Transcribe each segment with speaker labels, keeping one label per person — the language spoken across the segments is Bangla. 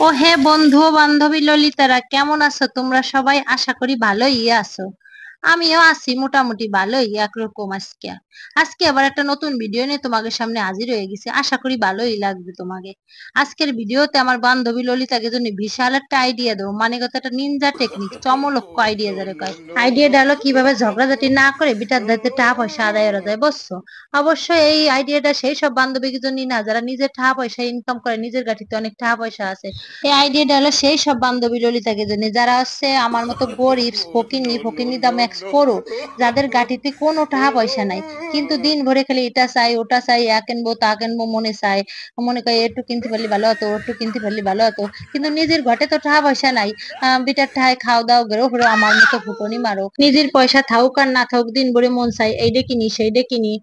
Speaker 1: ও হে বন্ধু বান্ধবী ললিতারা, কেমন আছো তোমরা সবাই? আশা করি ভালোই আছো। আমিও আছি মোটামুটি ভালোই একরকম। আজকে আজকে আবার একটা নতুন ভিডিও নিয়ে তোমাদের সামনে হাজির হয়ে গেছি। আশা করি ভালোই লাগবে তোমাকে। আজকের ভিডিওতে আমার বান্ধবী ললিতাকে জন্য বিশাল একটা আইডিয়া দেবো, মানে কথা একটা নিনজা টেকনিক, চমলক্ষ আইডিয়া যারা কয়। আইডিয়াটা হলো কিভাবে ঝগড়াঝাটি না করে বিটার দায়িত্বে টাকা পয়সা আদায় করা যায়, বুঝছো? অবশ্যই এই আইডিয়াটা সেই সব বান্ধবীকে জন্য না যারা নিজের টাকা পয়সা ইনকাম করে, নিজের গাঠিতে অনেক টাকা পয়সা আছে। এই আইডিয়াটা হলো সেই সব বান্ধবী ললিতাকে জন্য যারা হচ্ছে আমার মতো গরিব, ফকিন্নি ফকিন্নি দা ম্যাক্স করো, যাদের গাঠিতে কোনো টাকা পয়সা নাই, কিন্তু দিন ভরে খালি এটা চাই ওটা চাই, এ কিনবো তা কিনবো মনে চায়। মনে করে একটু কিনতে পারলে ভালো হতো, একটু কিনতে পারলে ভালো হতো, কিন্তু নিজের ঘটে তো টাকা পয়সা নাই। বিটার ঠায় খাও দাও গেরো হলো আমার মতো ফুটনি মারো। নিজের পয়সা থাকুক আর না থাকুক, দিন ভরে মন চাই এইটা কিনি সেইটা কিনি।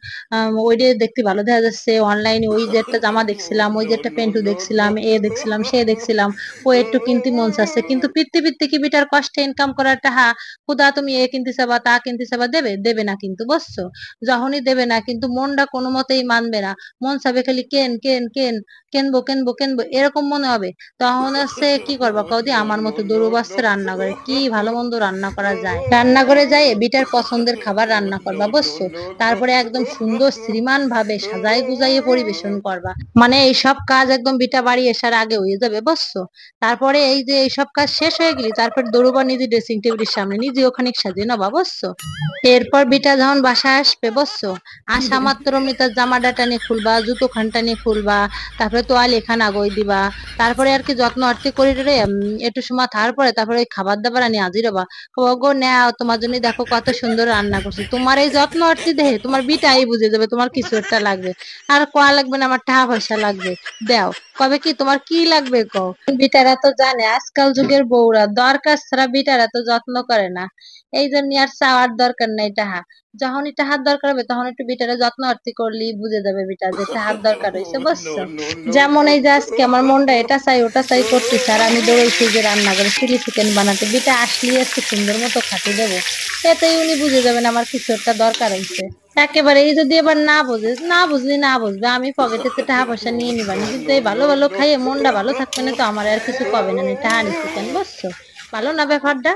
Speaker 1: ওইটা দেখতে ভালো দেখা যাচ্ছে অনলাইনে, ওই যে একটা জামা দেখছিলাম, ওই যে একটা প্যান্টু দেখছিলাম, এ দেখছিলাম সে দেখছিলাম, ও একটু কিনতে মন চাচ্ছে। কিন্তু পৃথিবীতে কি বিটার কষ্টে ইনকাম করার টাহা খুদা তুমি এ কিনতে চাবা তা কিনতে চাবা দেবে দেবে না কিন্তু, বুঝছো? যখনই দেবে না কিন্তু মনটা কোনো মতেই মানবে না। মন চাবে খালি কেন কেন কেন, কেনবো কেনবো কেনবো এরকম মনে হবে। তখন হচ্ছে কি করবা কদি, আমার মতো দৌড় বাচ্চা রান্না করে কি ভালো মন্দ রান্না করা যায়, রান্না করে যায় বিটার পছন্দের খাবার রান্না করবা, বুঝছো? তারপরে একদম সুন্দর শ্রীমান ভাবে সাজাই গুজাইয়ে পরিবেশন করবা। মানে এইসব কাজ একদম বিটা বাড়ি আসার আগে হয়ে যাবে, বুঝছো? তারপরে এই যে এইসব কাজ শেষ হয়ে গেলি তারপর দৌড়বা নিজে ড্রেসিং টেবিলের সামনে, নিজে ওখানে সাজিয়ে নেবা, বুঝছো? এরপর বিটা যখন বাসায় আসবে, বুঝছো, আসা মাত্র অমনি তার জামাটা টানি খুলবা, জুতো খান টানি খুলবা, তারপরে তোয়ালে খান আগই দিবা। তারপরে আর কি যত্ন আরতি করি রে একটু সময় থাকার পরে তারপরে ওই খাবার দাবার আনি হাজির হবা। গো নেও তোমার জন্য, দেখো কত সুন্দর রান্না করছি। তোমার এই যত্ন আরতি দেখে তোমার বিটাই বুঝে যাবে তোমার কিছু একটা লাগবে। আর কোয়া লাগবে না আমার টাকা পয়সা লাগবে, দেও। কবে কি তোমার কি লাগবে কও। বিটারা তো জানে আজকাল যুগের বউরা দরকার ছাড়া বিটারা তো যত্ন করে না। এই জন্য আর চাওয়ার দরকার নাই টাহা। যখনই টাহার দরকার হবে তখন একটু বিটারে যত্ন আরতি করলি বুঝে যাবে বিটা যে টাহার দরকার হয়েছে, বুঝছো? যেমন এই যে আজকে আমার মনটা এটা চাই ওটা চাই করতেছে আর আমি দৌড়াইছি যে রান্না করে চিলি চিকেন বানাতে, বিটা আসলে একটু সুন্দর মতো খাটি দেবো। এতেই উনি বুঝে যাবেন আমার কিছু একটা দরকার হয়েছে। একেবারে এই যদি এবার না বুঝে, না বুঝলি না বুঝবে, আমি পকেটেতে টাকা পয়সা নিয়ে নিবানি, কিন্তু এই ভালো ভালো খাইয়ে মনটা ভালো থাকবে না তো আমার আর কিছু কবে না, টাকা নিচ্ছে কেন, বুঝছো? ভালো না ব্যাপারটা?